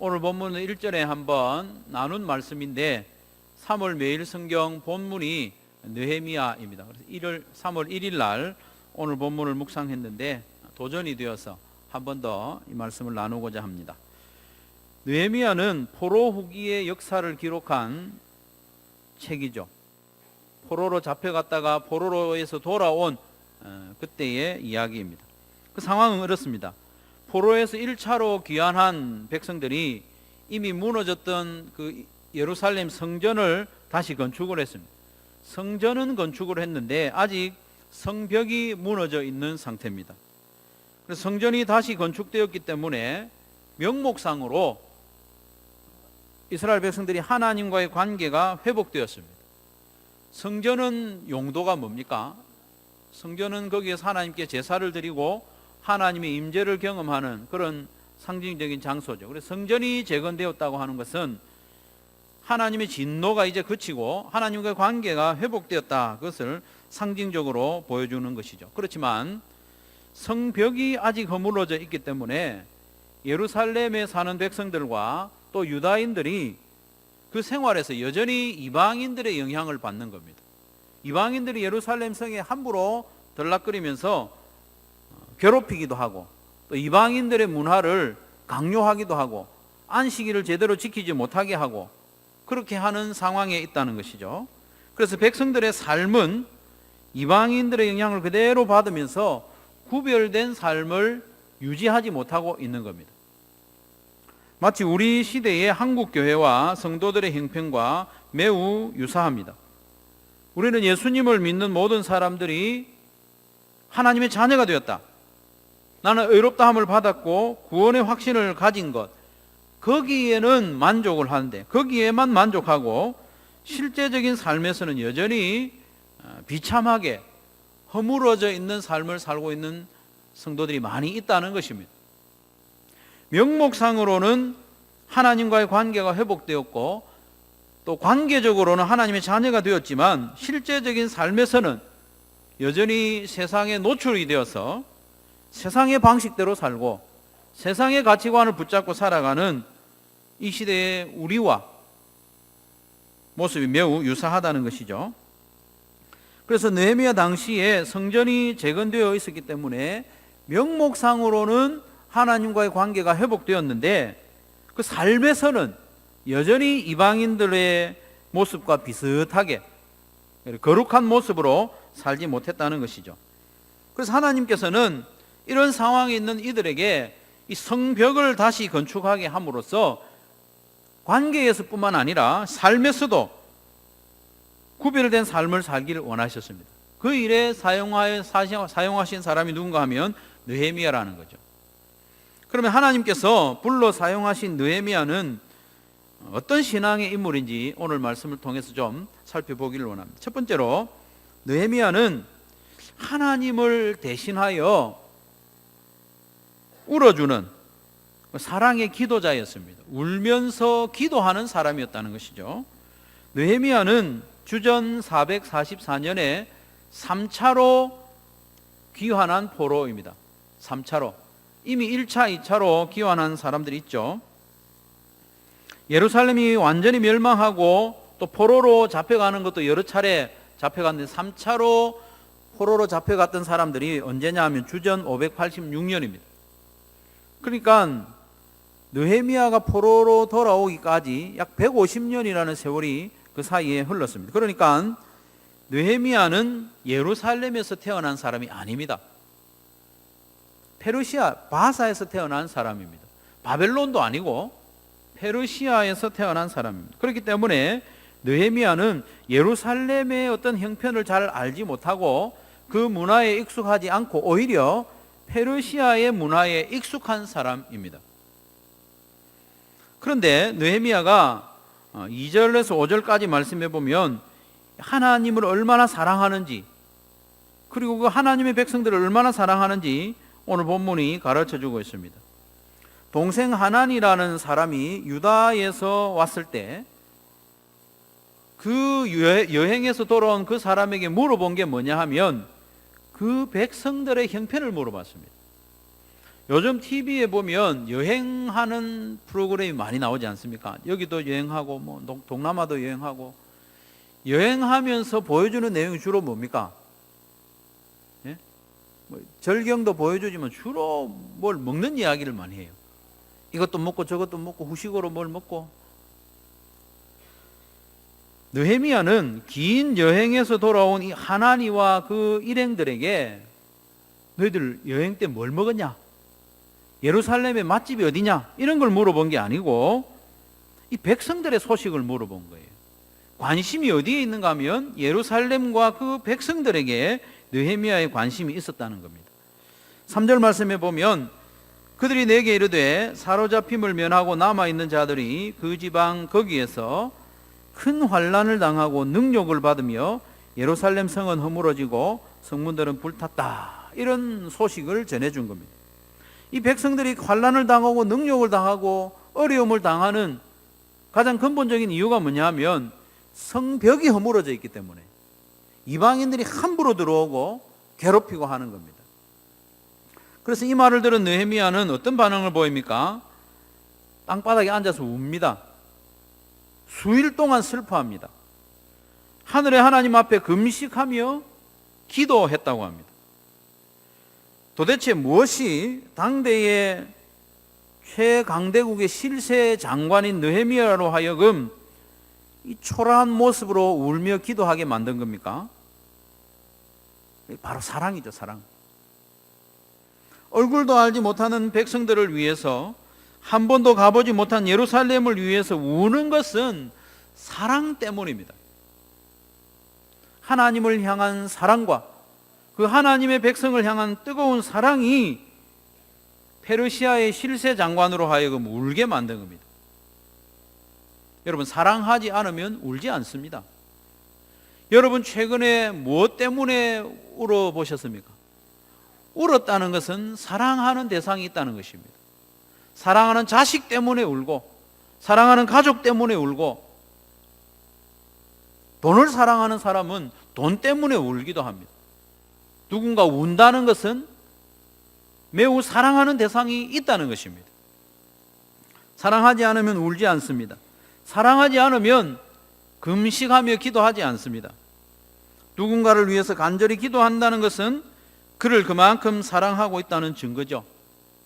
오늘 본문은 1절에 한번 나눈 말씀인데 3월 매일 성경 본문이 느헤미야입니다. 그래서 3월 1일 날 오늘 본문을 묵상했는데 도전이 되어서 한 번 더 이 말씀을 나누고자 합니다. 느헤미야는 포로 후기의 역사를 기록한 책이죠. 포로로 잡혀갔다가 포로로에서 돌아온 그때의 이야기입니다. 그 상황은 이렇습니다. 포로에서 1차로 귀환한 백성들이 이미 무너졌던 그 예루살렘 성전을 다시 건축을 했습니다. 성전은 건축을 했는데 아직 성벽이 무너져 있는 상태입니다. 그래서 성전이 다시 건축되었기 때문에 명목상으로 이스라엘 백성들이 하나님과의 관계가 회복되었습니다. 성전은 용도가 뭡니까? 성전은 거기에서 하나님께 제사를 드리고 하나님의 임재를 경험하는 그런 상징적인 장소죠. 그래서 성전이 재건되었다고 하는 것은 하나님의 진노가 이제 그치고 하나님과의 관계가 회복되었다, 그것을 상징적으로 보여주는 것이죠. 그렇지만 성벽이 아직 허물어져 있기 때문에 예루살렘에 사는 백성들과 또 유다인들이 그 생활에서 여전히 이방인들의 영향을 받는 겁니다. 이방인들이 예루살렘 성에 함부로 들락거리면서 괴롭히기도 하고 또 이방인들의 문화를 강요하기도 하고 안식일을 제대로 지키지 못하게 하고 그렇게 하는 상황에 있다는 것이죠. 그래서 백성들의 삶은 이방인들의 영향을 그대로 받으면서 구별된 삶을 유지하지 못하고 있는 겁니다. 마치 우리 시대의 한국 교회와 성도들의 형편과 매우 유사합니다. 우리는 예수님을 믿는 모든 사람들이 하나님의 자녀가 되었다, 나는 의롭다함을 받았고 구원의 확신을 가진 것, 거기에는 만족을 하는데 거기에만 만족하고 실제적인 삶에서는 여전히 비참하게 허물어져 있는 삶을 살고 있는 성도들이 많이 있다는 것입니다. 명목상으로는 하나님과의 관계가 회복되었고 또 관계적으로는 하나님의 자녀가 되었지만 실제적인 삶에서는 여전히 세상에 노출이 되어서 세상의 방식대로 살고 세상의 가치관을 붙잡고 살아가는 이 시대의 우리와 모습이 매우 유사하다는 것이죠. 그래서 느헤미야 당시에 성전이 재건되어 있었기 때문에 명목상으로는 하나님과의 관계가 회복되었는데 그 삶에서는 여전히 이방인들의 모습과 비슷하게 거룩한 모습으로 살지 못했다는 것이죠. 그래서 하나님께서는 이런 상황에 있는 이들에게 이 성벽을 다시 건축하게 함으로써 관계에서뿐만 아니라 삶에서도 구별된 삶을 살기를 원하셨습니다. 그 일에 사용하신 사람이 누군가 하면 느헤미야라는 거죠. 그러면 하나님께서 불러 사용하신 느헤미야는 어떤 신앙의 인물인지 오늘 말씀을 통해서 좀 살펴보기를 원합니다. 첫 번째로 느헤미야는 하나님을 대신하여 울어주는 사랑의 기도자였습니다. 울면서 기도하는 사람이었다는 것이죠. 느헤미야는 주전 444년에 3차로 귀환한 포로입니다. 3차로. 이미 1차, 2차로 귀환한 사람들이 있죠. 예루살렘이 완전히 멸망하고 또 포로로 잡혀가는 것도 여러 차례 잡혀갔는데 3차로 포로로 잡혀갔던 사람들이 언제냐 하면 주전 586년입니다. 그러니까 느헤미야가 포로로 돌아오기까지 약 150년이라는 세월이 그 사이에 흘렀습니다. 그러니까 느헤미야는 예루살렘에서 태어난 사람이 아닙니다. 페르시아 바사에서 태어난 사람입니다. 바벨론도 아니고 페르시아에서 태어난 사람입니다. 그렇기 때문에 느헤미야는 예루살렘의 어떤 형편을 잘 알지 못하고 그 문화에 익숙하지 않고 오히려 페르시아의 문화에 익숙한 사람입니다. 그런데 느헤미야가 2절에서 5절까지 말씀해 보면 하나님을 얼마나 사랑하는지 그리고 그 하나님의 백성들을 얼마나 사랑하는지 오늘 본문이 가르쳐 주고 있습니다. 동생 하난이라는 사람이 유다에서 왔을 때 그 여행에서 돌아온 그 사람에게 물어본 게 뭐냐 하면 그 백성들의 형편을 물어봤습니다. 요즘 TV에 보면 여행하는 프로그램이 많이 나오지 않습니까? 여기도 여행하고 뭐 동남아도 여행하고, 여행하면서 보여주는 내용이 주로 뭡니까? 예? 뭐 절경도 보여주지만 주로 뭘 먹는 이야기를 많이 해요. 이것도 먹고 저것도 먹고 후식으로 뭘 먹고. 느헤미야는 긴 여행에서 돌아온 이 하나니와 그 일행들에게 너희들 여행 때 뭘 먹었냐? 예루살렘의 맛집이 어디냐? 이런 걸 물어본 게 아니고 이 백성들의 소식을 물어본 거예요. 관심이 어디에 있는가 하면 예루살렘과 그 백성들에게 느헤미야의 관심이 있었다는 겁니다. 3절 말씀에 보면 그들이 내게 이르되 사로잡힘을 면하고 남아있는 자들이 그 지방 거기에서 큰 환난을 당하고 능욕을 받으며 예루살렘 성은 허물어지고 성문들은 불탔다, 이런 소식을 전해준 겁니다. 이 백성들이 환난을 당하고 능욕을 당하고 어려움을 당하는 가장 근본적인 이유가 뭐냐면 성벽이 허물어져 있기 때문에 이방인들이 함부로 들어오고 괴롭히고 하는 겁니다. 그래서 이 말을 들은 느헤미야는 어떤 반응을 보입니까? 땅바닥에 앉아서 웁니다. 수일 동안 슬퍼합니다. 하늘의 하나님 앞에 금식하며 기도했다고 합니다. 도대체 무엇이 당대의 최강대국의 실세 장관인 느헤미야로 하여금 이 초라한 모습으로 울며 기도하게 만든 겁니까? 바로 사랑이죠, 사랑. 얼굴도 알지 못하는 백성들을 위해서, 한 번도 가보지 못한 예루살렘을 위해서 우는 것은 사랑 때문입니다. 하나님을 향한 사랑과 그 하나님의 백성을 향한 뜨거운 사랑이 페르시아의 실세 장관으로 하여금 울게 만든 겁니다. 여러분, 사랑하지 않으면 울지 않습니다. 여러분, 최근에 무엇 때문에 울어보셨습니까? 울었다는 것은 사랑하는 대상이 있다는 것입니다. 사랑하는 자식 때문에 울고, 사랑하는 가족 때문에 울고, 돈을 사랑하는 사람은 돈 때문에 울기도 합니다. 누군가 운다는 것은 매우 사랑하는 대상이 있다는 것입니다. 사랑하지 않으면 울지 않습니다. 사랑하지 않으면 금식하며 기도하지 않습니다. 누군가를 위해서 간절히 기도한다는 것은 그를 그만큼 사랑하고 있다는 증거죠.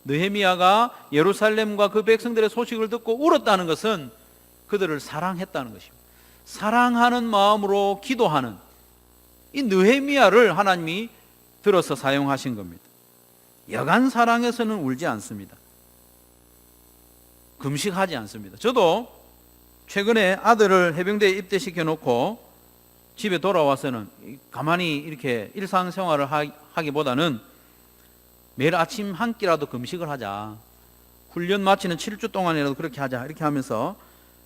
느헤미야가 예루살렘과 그 백성들의 소식을 듣고 울었다는 것은 그들을 사랑했다는 것입니다. 사랑하는 마음으로 기도하는 이 느헤미야를 하나님이 들어서 사용하신 겁니다. 여간 사랑에서는 울지 않습니다. 금식하지 않습니다. 저도 최근에 아들을 해병대에 입대시켜 놓고 집에 돌아와서는 가만히 이렇게 일상생활을 하기보다는 매일 아침 한 끼라도 금식을 하자, 훈련 마치는 7주 동안이라도 그렇게 하자, 이렇게 하면서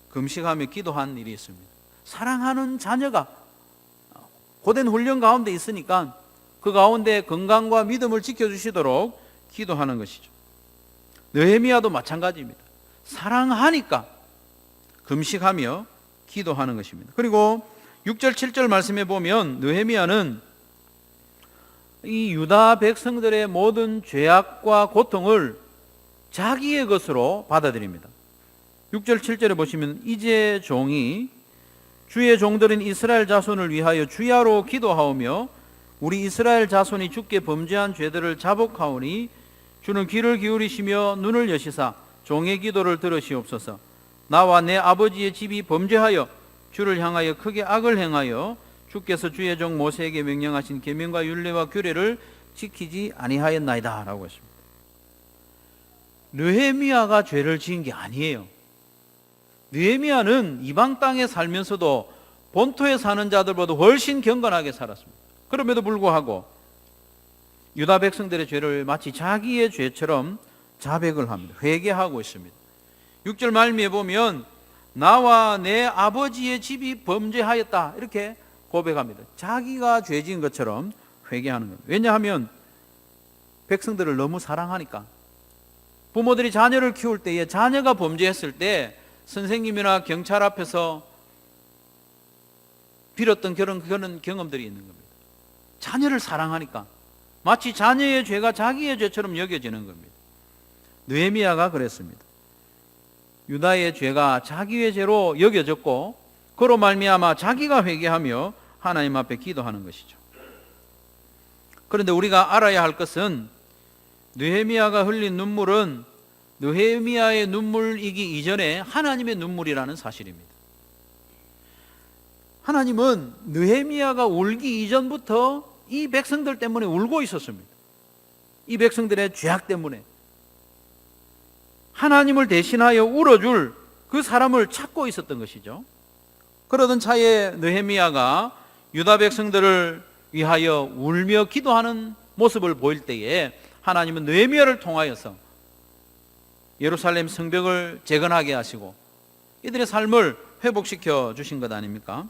금식하며 기도한 일이 있습니다. 사랑하는 자녀가 고된 훈련 가운데 있으니까 그 가운데 건강과 믿음을 지켜주시도록 기도하는 것이죠. 느헤미야도 마찬가지입니다. 사랑하니까 금식하며 기도하는 것입니다. 그리고 6절 7절 말씀에 보면 느헤미야는 이 유다 백성들의 모든 죄악과 고통을 자기의 것으로 받아들입니다. 6절 7절에 보시면 이제 종이 주의 종들인 이스라엘 자손을 위하여 주야로 기도하오며 우리 이스라엘 자손이 주께 범죄한 죄들을 자복하오니 주는 귀를 기울이시며 눈을 여시사 종의 기도를 들으시옵소서. 나와 내 아버지의 집이 범죄하여 주를 향하여 크게 악을 행하여 주께서 주의 종 모세에게 명령하신 계명과 율례와 규례를 지키지 아니하였나이다 라고 했습니다. 느헤미야가 죄를 지은 게 아니에요. 느헤미야는 이방 땅에 살면서도 본토에 사는 자들보다 훨씬 경건하게 살았습니다. 그럼에도 불구하고 유다 백성들의 죄를 마치 자기의 죄처럼 자백을 합니다. 회개하고 있습니다. 6절 말미에 보면 나와 내 아버지의 집이 범죄하였다 이렇게 고백합니다. 자기가 죄 지은 것처럼 회개하는 겁니다. 왜냐하면 백성들을 너무 사랑하니까. 부모들이 자녀를 키울 때에 자녀가 범죄했을 때 선생님이나 경찰 앞에서 빌었던 그런 경험들이 있는 겁니다. 자녀를 사랑하니까 마치 자녀의 죄가 자기의 죄처럼 여겨지는 겁니다. 느헤미야가 그랬습니다. 유다의 죄가 자기의 죄로 여겨졌고 그로 말미암아 자기가 회개하며 하나님 앞에 기도하는 것이죠. 그런데 우리가 알아야 할 것은 느헤미야가 흘린 눈물은 느헤미야의 눈물이기 이전에 하나님의 눈물이라는 사실입니다. 하나님은 느헤미야가 울기 이전부터 이 백성들 때문에 울고 있었습니다. 이 백성들의 죄악 때문에 하나님을 대신하여 울어줄 그 사람을 찾고 있었던 것이죠. 그러던 차에 느헤미야가 유다 백성들을 위하여 울며 기도하는 모습을 보일 때에 하나님은 느헤미야를 통하여서 예루살렘 성벽을 재건하게 하시고 이들의 삶을 회복시켜 주신 것 아닙니까?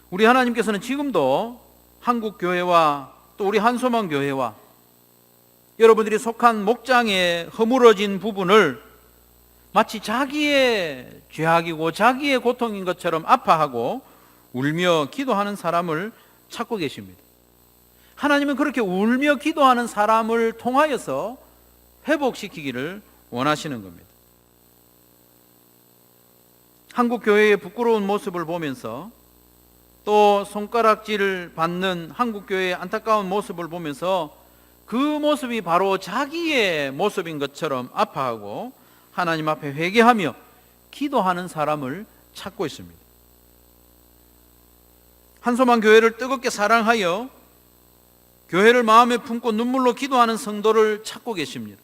우리 하나님께서는 지금도 한국 교회와 또 우리 한소망 교회와 여러분들이 속한 목장의 허물어진 부분을 마치 자기의 죄악이고 자기의 고통인 것처럼 아파하고 울며 기도하는 사람을 찾고 계십니다. 하나님은 그렇게 울며 기도하는 사람을 통하여서 회복시키기를 원하시는 겁니다. 한국 교회의 부끄러운 모습을 보면서 또 손가락질을 받는 한국 교회의 안타까운 모습을 보면서 그 모습이 바로 자기의 모습인 것처럼 아파하고 하나님 앞에 회개하며 기도하는 사람을 찾고 있습니다. 한소망 교회를 뜨겁게 사랑하여 교회를 마음에 품고 눈물로 기도하는 성도를 찾고 계십니다.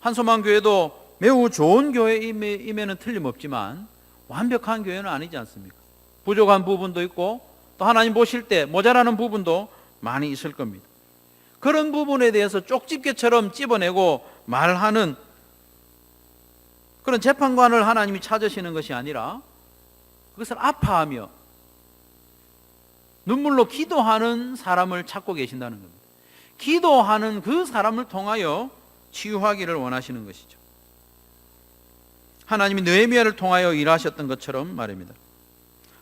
한소망 교회도 매우 좋은 교회임에는 틀림없지만 완벽한 교회는 아니지 않습니까? 부족한 부분도 있고 또 하나님 보실 때 모자라는 부분도 많이 있을 겁니다. 그런 부분에 대해서 쪽집게처럼 찝어내고 말하는 그런 재판관을 하나님이 찾으시는 것이 아니라 그것을 아파하며 눈물로 기도하는 사람을 찾고 계신다는 겁니다. 기도하는 그 사람을 통하여 치유하기를 원하시는 것이죠. 하나님이 느헤미야를 통하여 일하셨던 것처럼 말입니다.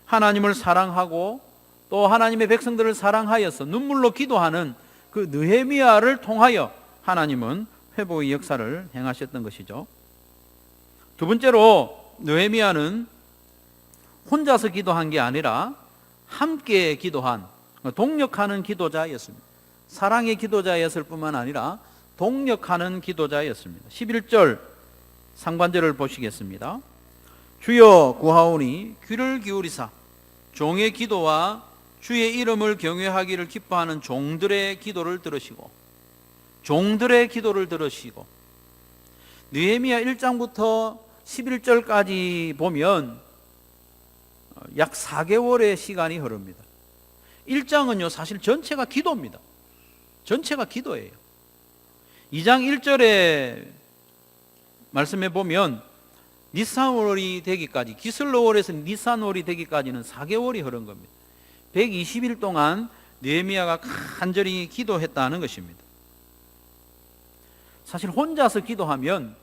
하나님을 사랑하고 또 하나님의 백성들을 사랑하여서 눈물로 기도하는 그 느헤미야를 통하여 하나님은 회복의 역사를 행하셨던 것이죠. 두 번째로 느헤미야는 혼자서 기도한 게 아니라 함께 기도한 동력하는 기도자였습니다. 사랑의 기도자였을 뿐만 아니라 동력하는 기도자였습니다. 11절 상반절을 보시겠습니다. 주여 구하오니 귀를 기울이사 종의 기도와 주의 이름을 경외하기를 기뻐하는 종들의 기도를 들으시고 느헤미야 1장부터 11절까지 보면 약 4개월의 시간이 흐릅니다. 1장은요 사실 전체가 기도입니다. 전체가 기도예요. 2장 1절에 말씀해 보면 니산월이 되기까지, 기슬로월에서 니산월이 되기까지는 4개월이 흐른 겁니다. 120일 동안 느헤미야가 간절히 기도했다는 것입니다. 사실 혼자서 기도하면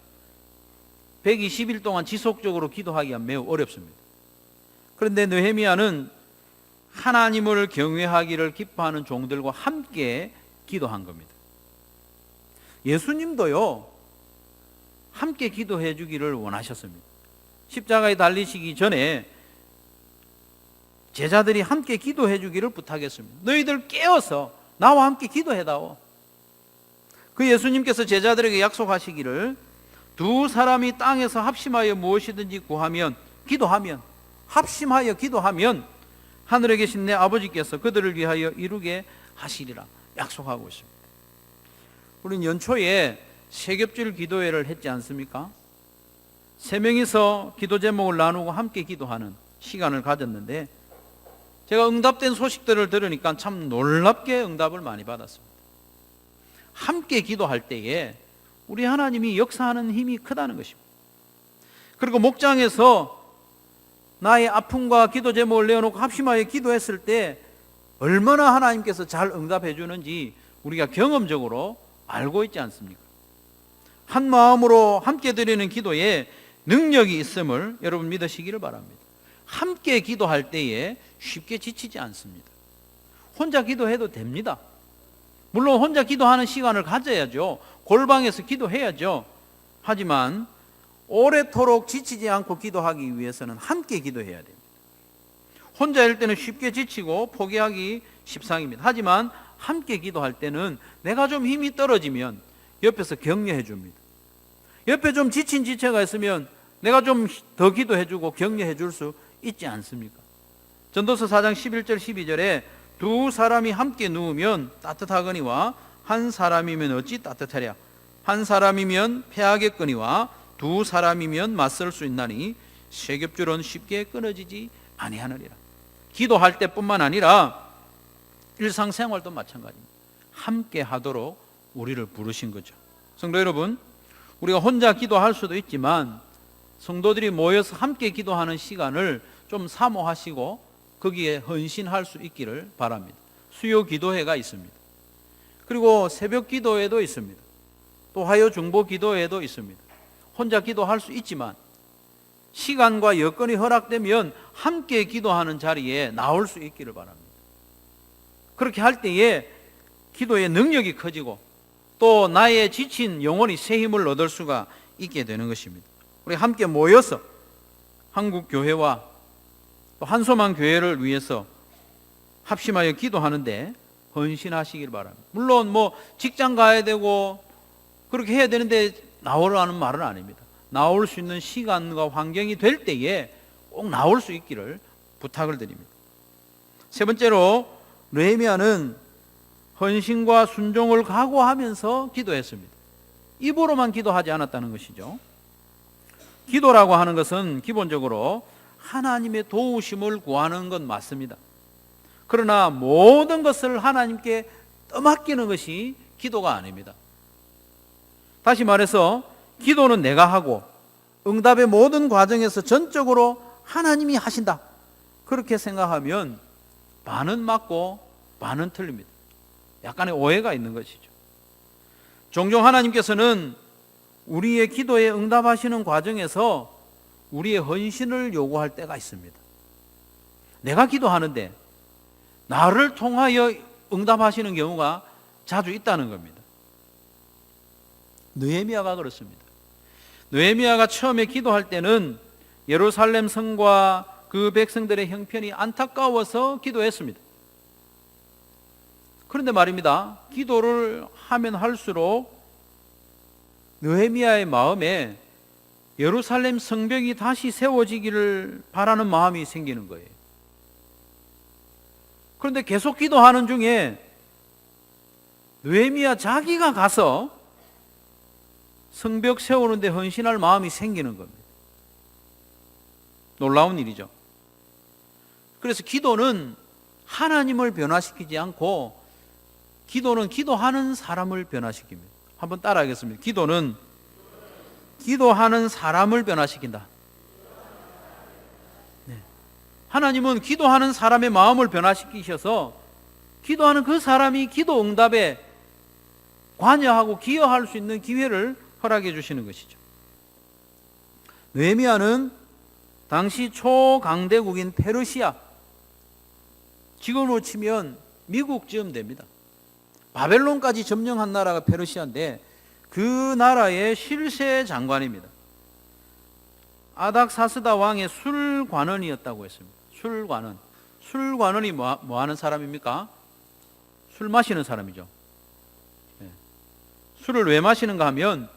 120일 동안 지속적으로 기도하기가 매우 어렵습니다. 그런데 느헤미야는 하나님을 경외하기를 기뻐하는 종들과 함께 기도한 겁니다. 예수님도요 함께 기도해 주기를 원하셨습니다. 십자가에 달리시기 전에 제자들이 함께 기도해 주기를 부탁했습니다. 너희들 깨어서 나와 함께 기도해다오. 그 예수님께서 제자들에게 약속하시기를 두 사람이 땅에서 합심하여 무엇이든지 구하면, 기도하면, 합심하여 기도하면 하늘에 계신 내 아버지께서 그들을 위하여 이루게 하시리라 약속하고 있습니다. 우리는 연초에 세겹줄 기도회를 했지 않습니까? 3명이서 기도 제목을 나누고 함께 기도하는 시간을 가졌는데 제가 응답된 소식들을 들으니까 참 놀랍게 응답을 많이 받았습니다. 함께 기도할 때에 우리 하나님이 역사하는 힘이 크다는 것입니다. 그리고 목장에서 나의 아픔과 기도 제목을 내어놓고 합심하여 기도했을 때 얼마나 하나님께서 잘 응답해 주는지 우리가 경험적으로 알고 있지 않습니까? 한 마음으로 함께 드리는 기도에 능력이 있음을 여러분 믿으시기를 바랍니다. 함께 기도할 때에 쉽게 지치지 않습니다. 혼자 기도해도 됩니다. 물론 혼자 기도하는 시간을 가져야죠. 골방에서 기도해야죠. 하지만 오래도록 지치지 않고 기도하기 위해서는 함께 기도해야 됩니다. 혼자일 때는 쉽게 지치고 포기하기 십상입니다. 하지만 함께 기도할 때는 내가 좀 힘이 떨어지면 옆에서 격려해 줍니다. 옆에 좀 지친 지체가 있으면 내가 좀 더 기도해 주고 격려해 줄 수 있지 않습니까? 전도서 4장 11절 12절에 두 사람이 함께 누우면 따뜻하거니와 한 사람이면 어찌 따뜻하랴. 한 사람이면 패하겠거니와 두 사람이면 맞설 수 있나니 쇠겹줄은 쉽게 끊어지지 아니하느니라. 기도할 때뿐만 아니라 일상생활도 마찬가지입니다. 함께 하도록 우리를 부르신 거죠. 성도 여러분, 우리가 혼자 기도할 수도 있지만 성도들이 모여서 함께 기도하는 시간을 좀 사모하시고 거기에 헌신할 수 있기를 바랍니다. 수요 기도회가 있습니다. 그리고 새벽 기도회도 있습니다. 또 화요 중보 기도회도 있습니다. 혼자 기도할 수 있지만 시간과 여건이 허락되면 함께 기도하는 자리에 나올 수 있기를 바랍니다. 그렇게 할 때에 기도의 능력이 커지고 또 나의 지친 영혼이 새 힘을 얻을 수가 있게 되는 것입니다. 우리 함께 모여서 한국 교회와 또 한소만 교회를 위해서 합심하여 기도하는데 헌신하시길 바랍니다. 물론 뭐 직장 가야 되고 그렇게 해야 되는데 나오라는 말은 아닙니다. 나올 수 있는 시간과 환경이 될 때에 꼭 나올 수 있기를 부탁을 드립니다. 세 번째로 느헤미야는 헌신과 순종을 각오하면서 기도했습니다. 입으로만 기도하지 않았다는 것이죠. 기도라고 하는 것은 기본적으로 하나님의 도우심을 구하는 건 맞습니다. 그러나 모든 것을 하나님께 떠맡기는 것이 기도가 아닙니다. 다시 말해서 기도는 내가 하고 응답의 모든 과정에서 전적으로 하나님이 하신다. 그렇게 생각하면 반은 맞고 반은 틀립니다. 약간의 오해가 있는 것이죠. 종종 하나님께서는 우리의 기도에 응답하시는 과정에서 우리의 헌신을 요구할 때가 있습니다. 내가 기도하는데 나를 통하여 응답하시는 경우가 자주 있다는 겁니다. 느헤미야가 그렇습니다. 느헤미야가 처음에 기도할 때는 예루살렘 성과 그 백성들의 형편이 안타까워서 기도했습니다. 그런데 말입니다. 기도를 하면 할수록 느헤미야의 마음에 예루살렘 성벽이 다시 세워지기를 바라는 마음이 생기는 거예요. 그런데 계속 기도하는 중에 느헤미야 자기가 가서 성벽 세우는데 헌신할 마음이 생기는 겁니다. 놀라운 일이죠. 그래서 기도는 하나님을 변화시키지 않고 기도는 기도하는 사람을 변화시킵니다. 한번 따라하겠습니다. 기도는 기도하는 사람을 변화시킨다. 네. 하나님은 기도하는 사람의 마음을 변화시키셔서 기도하는 그 사람이 기도 응답에 관여하고 기여할 수 있는 기회를 허락해 주시는 것이죠. 느헤미야는 당시 초강대국인 페르시아, 지금으로 치면 미국쯤 됩니다. 바벨론까지 점령한 나라가 페르시아인데 그 나라의 실세 장관입니다. 아닥사스다 왕의 술관원이었다고 했습니다. 술관원. 술관원이 뭐 하는 사람입니까? 술 마시는 사람이죠. 네. 술을 왜 마시는가 하면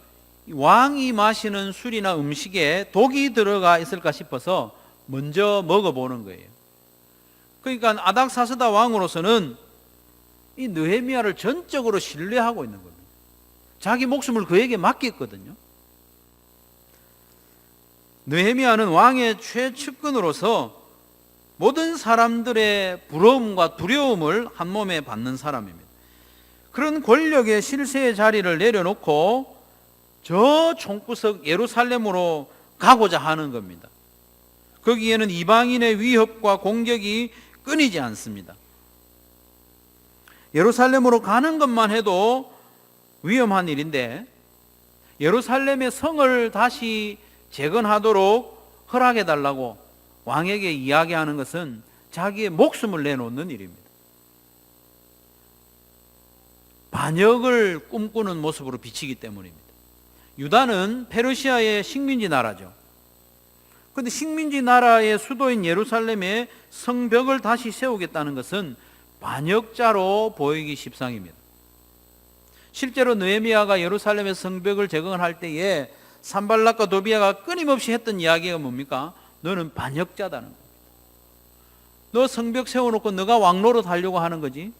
왕이 마시는 술이나 음식에 독이 들어가 있을까 싶어서 먼저 먹어보는 거예요. 그러니까 아닥사스다 왕으로서는 이 느헤미야를 전적으로 신뢰하고 있는 겁니다. 자기 목숨을 그에게 맡겼거든요. 느헤미야는 왕의 최측근으로서 모든 사람들의 부러움과 두려움을 한 몸에 받는 사람입니다. 그런 권력의 실세의 자리를 내려놓고 저 총구석 예루살렘으로 가고자 하는 겁니다. 거기에는 이방인의 위협과 공격이 끊이지 않습니다. 예루살렘으로 가는 것만 해도 위험한 일인데 예루살렘의 성을 다시 재건하도록 허락해달라고 왕에게 이야기하는 것은 자기의 목숨을 내놓는 일입니다. 반역을 꿈꾸는 모습으로 비치기 때문입니다. 유다는 페르시아의 식민지 나라죠. 그런데 식민지 나라의 수도인 예루살렘에 성벽을 다시 세우겠다는 것은 반역자로 보이기 십상입니다. 실제로 느헤미야가 예루살렘의 성벽을 재건할 때에 산발락과 도비야가 끊임없이 했던 이야기가 뭡니까? 너는 반역자다는 겁니다. 너 성벽 세워놓고 너가 왕노릇 하려고 하는 거지.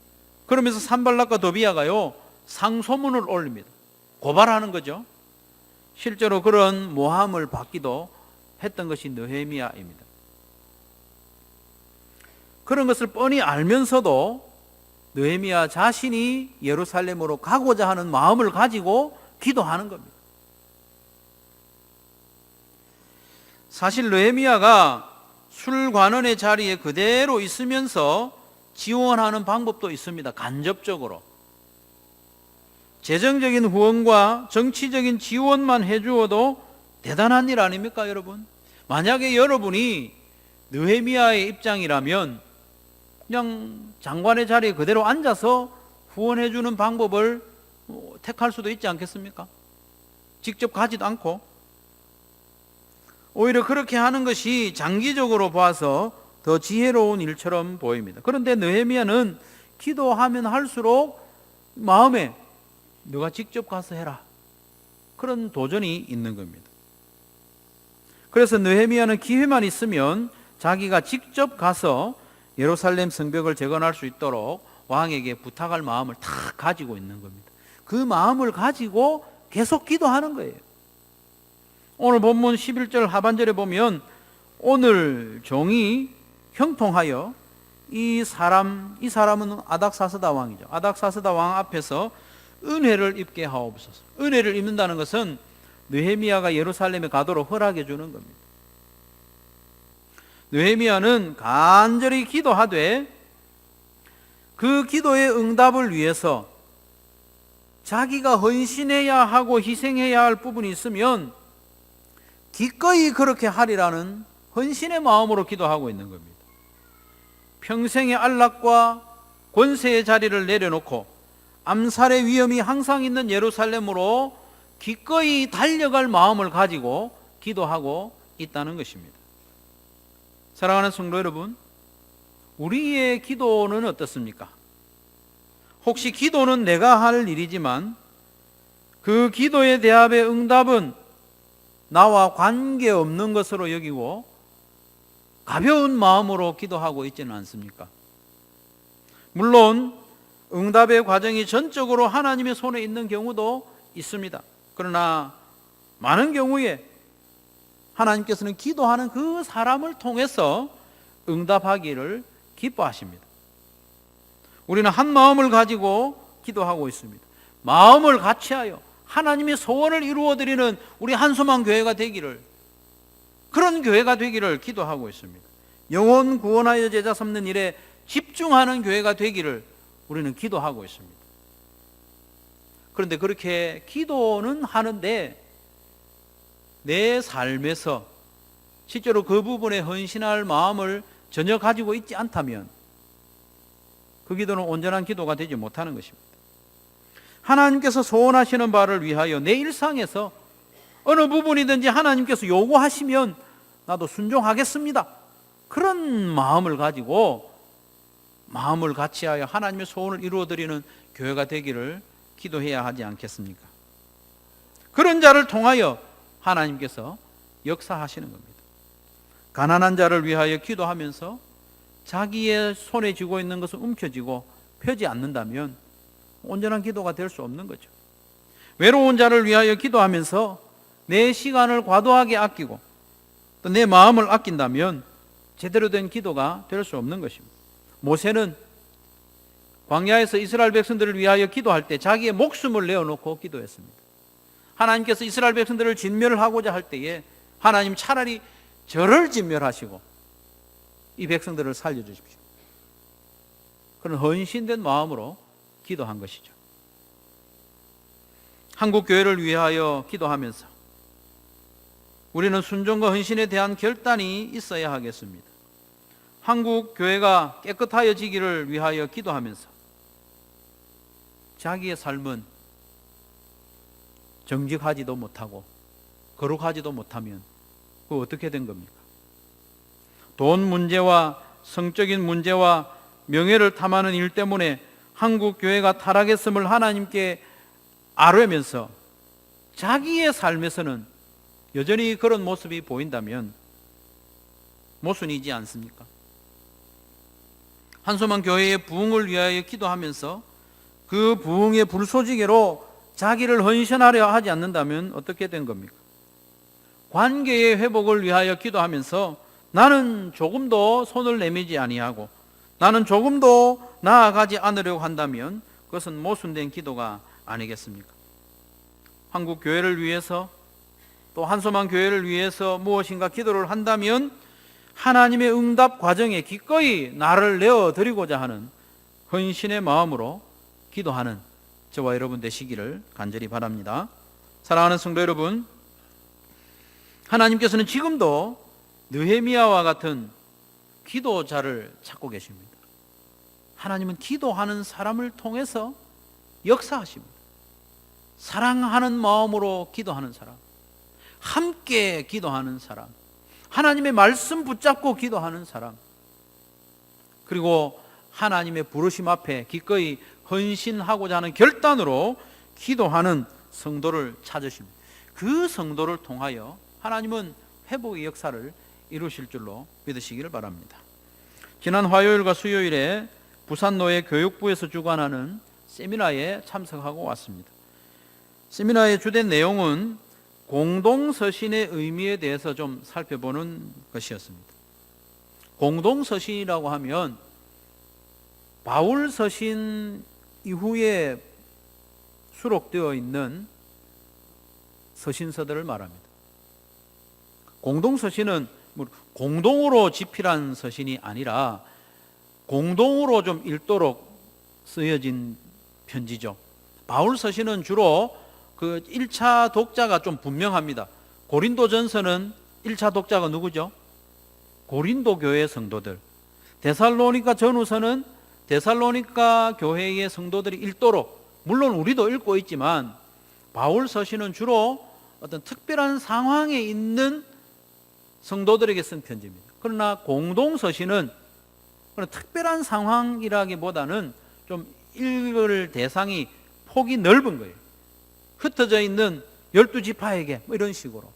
그러면서 산발락과 도비야가요 상소문을 올립니다. 고발하는 거죠. 실제로 그런 모함을 받기도 했던 것이 느헤미야입니다. 그런 것을 뻔히 알면서도 느헤미야 자신이 예루살렘으로 가고자 하는 마음을 가지고 기도하는 겁니다. 사실 느헤미야가 술관원의 자리에 그대로 있으면서 지원하는 방법도 있습니다. 간접적으로 재정적인 후원과 정치적인 지원만 해주어도 대단한 일 아닙니까, 여러분? 만약에 여러분이 느헤미야의 입장이라면 그냥 장관의 자리에 그대로 앉아서 후원해주는 방법을 택할 수도 있지 않겠습니까? 직접 가지도 않고 오히려 그렇게 하는 것이 장기적으로 봐서 더 지혜로운 일처럼 보입니다. 그런데 느헤미야는 기도하면 할수록 마음에 너가 직접 가서 해라, 그런 도전이 있는 겁니다. 그래서 느헤미야는 기회만 있으면 자기가 직접 가서 예루살렘 성벽을 재건할 수 있도록 왕에게 부탁할 마음을 다 가지고 있는 겁니다. 그 마음을 가지고 계속 기도하는 거예요. 오늘 본문 11절 하반절에 보면 오늘 종이 형통하여 이 사람은 아닥사스다 왕이죠. 아닥사스다 왕 앞에서 은혜를 입게 하옵소서. 은혜를 입는다는 것은 느헤미야가 예루살렘에 가도록 허락해 주는 겁니다. 느헤미야는 간절히 기도하되 그 기도의 응답을 위해서 자기가 헌신해야 하고 희생해야 할 부분이 있으면 기꺼이 그렇게 하리라는 헌신의 마음으로 기도하고 있는 겁니다. 평생의 안락과 권세의 자리를 내려놓고 암살의 위험이 항상 있는 예루살렘으로 기꺼이 달려갈 마음을 가지고 기도하고 있다는 것입니다. 사랑하는 성도 여러분, 우리의 기도는 어떻습니까? 혹시 기도는 내가 할 일이지만 그 기도의 대답의 응답은 나와 관계없는 것으로 여기고 가벼운 마음으로 기도하고 있지는 않습니까? 물론 응답의 과정이 전적으로 하나님의 손에 있는 경우도 있습니다. 그러나 많은 경우에 하나님께서는 기도하는 그 사람을 통해서 응답하기를 기뻐하십니다. 우리는 한 마음을 가지고 기도하고 있습니다. 마음을 같이하여 하나님의 소원을 이루어드리는 우리 한소망 교회가 되기를, 그런 교회가 되기를 기도하고 있습니다. 영혼 구원하여 제자 삼는 일에 집중하는 교회가 되기를 우리는 기도하고 있습니다. 그런데 그렇게 기도는 하는데 내 삶에서 실제로 그 부분에 헌신할 마음을 전혀 가지고 있지 않다면 그 기도는 온전한 기도가 되지 못하는 것입니다. 하나님께서 소원하시는 바를 위하여 내 일상에서 어느 부분이든지 하나님께서 요구하시면 나도 순종하겠습니다, 그런 마음을 가지고 마음을 같이하여 하나님의 소원을 이루어드리는 교회가 되기를 기도해야 하지 않겠습니까? 그런 자를 통하여 하나님께서 역사하시는 겁니다. 가난한 자를 위하여 기도하면서 자기의 손에 쥐고 있는 것은 움켜쥐고 펴지 않는다면 온전한 기도가 될 수 없는 거죠. 외로운 자를 위하여 기도하면서 내 시간을 과도하게 아끼고 또 내 마음을 아낀다면 제대로 된 기도가 될 수 없는 것입니다. 모세는 광야에서 이스라엘 백성들을 위하여 기도할 때 자기의 목숨을 내어놓고 기도했습니다. 하나님께서 이스라엘 백성들을 진멸하고자 할 때에 하나님 차라리 저를 진멸하시고 이 백성들을 살려주십시오, 그런 헌신된 마음으로 기도한 것이죠. 한국 교회를 위하여 기도하면서 우리는 순종과 헌신에 대한 결단이 있어야 하겠습니다. 한국 교회가 깨끗하여지기를 위하여 기도하면서 자기의 삶은 정직하지도 못하고 거룩하지도 못하면 그거 어떻게 된 겁니까? 돈 문제와 성적인 문제와 명예를 탐하는 일 때문에 한국 교회가 타락했음을 하나님께 아뢰면서 자기의 삶에서는 여전히 그런 모습이 보인다면 모순이지 않습니까? 한소만 교회의 부흥을 위하여 기도하면서 그 부흥의 불쏘지개로 자기를 헌신하려 하지 않는다면 어떻게 된 겁니까? 관계의 회복을 위하여 기도하면서 나는 조금도 손을 내밀지 아니하고 나는 조금도 나아가지 않으려고 한다면 그것은 모순된 기도가 아니겠습니까? 한국 교회를 위해서 또 한소만 교회를 위해서 무엇인가 기도를 한다면 하나님의 응답 과정에 기꺼이 나를 내어드리고자 하는 헌신의 마음으로 기도하는 저와 여러분 되시기를 간절히 바랍니다. 사랑하는 성도 여러분, 하나님께서는 지금도 느헤미야와 같은 기도자를 찾고 계십니다. 하나님은 기도하는 사람을 통해서 역사하십니다. 사랑하는 마음으로 기도하는 사람, 함께 기도하는 사람, 하나님의 말씀 붙잡고 기도하는 사람, 그리고 하나님의 부르심 앞에 기꺼이 헌신하고자 하는 결단으로 기도하는 성도를 찾으십니다. 그 성도를 통하여 하나님은 회복의 역사를 이루실 줄로 믿으시기를 바랍니다. 지난 화요일과 수요일에 부산노예 교육부에서 주관하는 세미나에 참석하고 왔습니다. 세미나의 주된 내용은 공동서신의 의미에 대해서 좀 살펴보는 것이었습니다. 공동서신이라고 하면 바울서신 이후에 수록되어 있는 서신서들을 말합니다. 공동서신은 공동으로 집필한 서신이 아니라 공동으로 좀 읽도록 쓰여진 편지죠. 바울서신은 주로 그 1차 독자가 좀 분명합니다. 고린도전서는 1차 독자가 누구죠? 고린도 교회 성도들. 데살로니가 전후서는 데살로니가 교회의 성도들이 읽도록, 물론 우리도 읽고 있지만 바울서신은 주로 어떤 특별한 상황에 있는 성도들에게 쓴 편지입니다. 그러나 공동서신은 그런 특별한 상황이라기보다는 좀 읽을 대상이 폭이 넓은 거예요. 흩어져 있는 12지파에게 이런 식으로.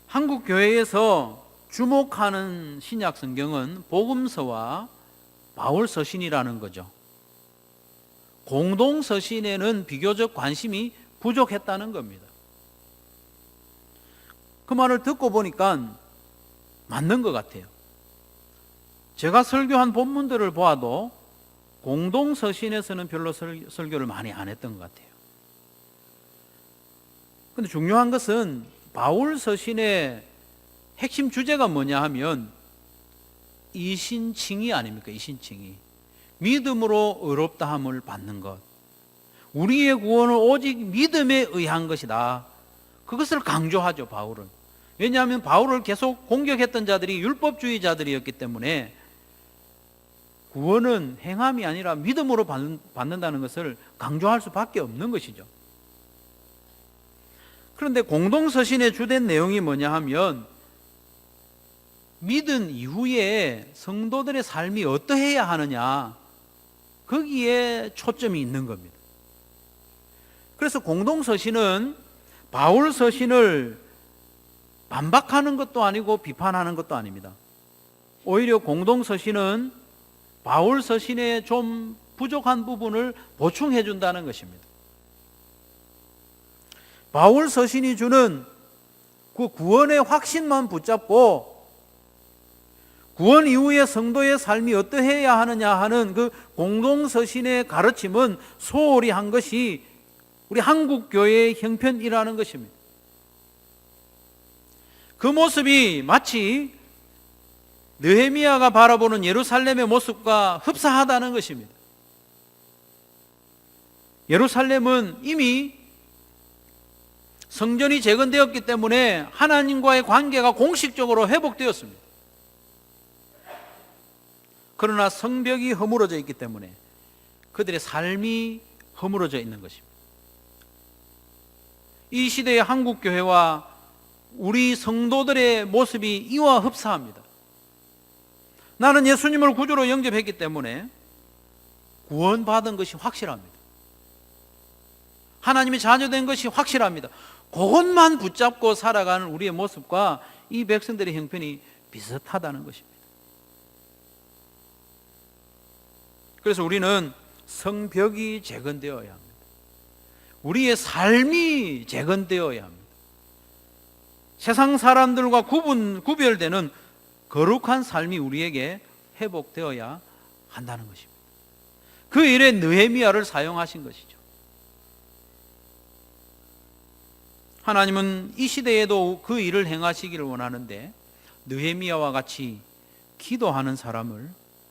한국 교회에서 주목하는 신약 성경은 복음서와 바울서신이라는 거죠. 공동서신에는 비교적 관심이 부족했다는 겁니다. 그 말을 듣고 보니까 맞는 것 같아요. 제가 설교한 본문들을 보아도 공동서신에서는 별로 설교를 많이 안 했던 것 같아요. 그런데 중요한 것은 바울서신의 핵심 주제가 뭐냐 하면 이신칭이 아닙니까? 이신칭이. 믿음으로 의롭다함을 받는 것. 우리의 구원은 오직 믿음에 의한 것이다. 그것을 강조하죠, 바울은. 왜냐하면 바울을 계속 공격했던 자들이 율법주의자들이었기 때문에 구원은 행함이 아니라 믿음으로 받는다는 것을 강조할 수밖에 없는 것이죠. 그런데 공동서신의 주된 내용이 뭐냐 하면 믿은 이후에 성도들의 삶이 어떠해야 하느냐, 거기에 초점이 있는 겁니다. 그래서 공동서신은 바울서신을 반박하는 것도 아니고 비판하는 것도 아닙니다. 오히려 공동서신은 바울서신의 좀 부족한 부분을 보충해 준다는 것입니다. 바울서신이 주는 그 구원의 확신만 붙잡고 구원 이후의 성도의 삶이 어떠해야 하느냐 하는 그 공동서신의 가르침은 소홀히 한 것이 우리 한국교회의 형편이라는 것입니다. 그 모습이 마치 느헤미야가 바라보는 예루살렘의 모습과 흡사하다는 것입니다. 예루살렘은 이미 성전이 재건되었기 때문에 하나님과의 관계가 공식적으로 회복되었습니다. 그러나 성벽이 허물어져 있기 때문에 그들의 삶이 허물어져 있는 것입니다. 이 시대의 한국 교회와 우리 성도들의 모습이 이와 흡사합니다. 나는 예수님을 구주로 영접했기 때문에 구원받은 것이 확실합니다. 하나님의 자녀된 것이 확실합니다. 그것만 붙잡고 살아가는 우리의 모습과 이 백성들의 형편이 비슷하다는 것입니다. 그래서 우리는 성벽이 재건되어야 합니다. 우리의 삶이 재건되어야 합니다. 세상 사람들과 구별되는 거룩한 삶이 우리에게 회복되어야 한다는 것입니다. 그 일에 느헤미야를 사용하신 것이죠. 하나님은 이 시대에도 그 일을 행하시기를 원하는데 느헤미야와 같이 기도하는 사람을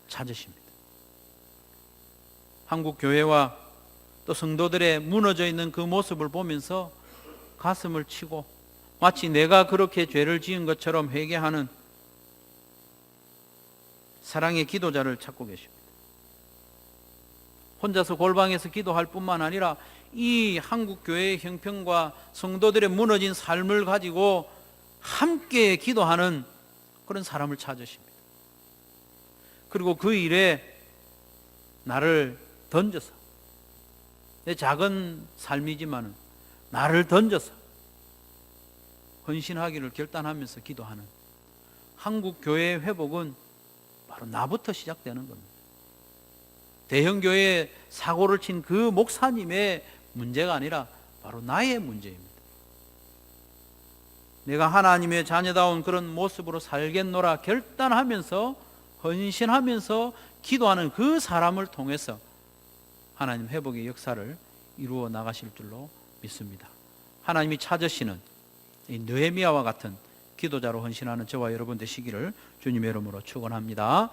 찾으십니다. 한국 교회와 또 성도들의 무너져 있는 그 모습을 보면서 가슴을 치고 마치 내가 그렇게 죄를 지은 것처럼 회개하는 사랑의 기도자를 찾고 계십니다. 혼자서 골방에서 기도할 뿐만 아니라 이 한국 교회의 형편과 성도들의 무너진 삶을 가지고 함께 기도하는 그런 사람을 찾으십니다. 그리고 그 일에 나를 던져서, 내 작은 삶이지만 나를 던져서 헌신하기를 결단하면서 기도하는 한국 교회의 회복은 바로 나부터 시작되는 겁니다. 대형교회에 사고를 친 그 목사님의 문제가 아니라 바로 나의 문제입니다. 내가 하나님의 자녀다운 그런 모습으로 살겠노라 결단하면서 헌신하면서 기도하는 그 사람을 통해서 하나님 회복의 역사를 이루어 나가실 줄로 믿습니다. 하나님이 찾으시는 이 느헤미야와 같은 기도자로 헌신하는 저와 여러분 되시기를 주님의 이름으로 축원합니다.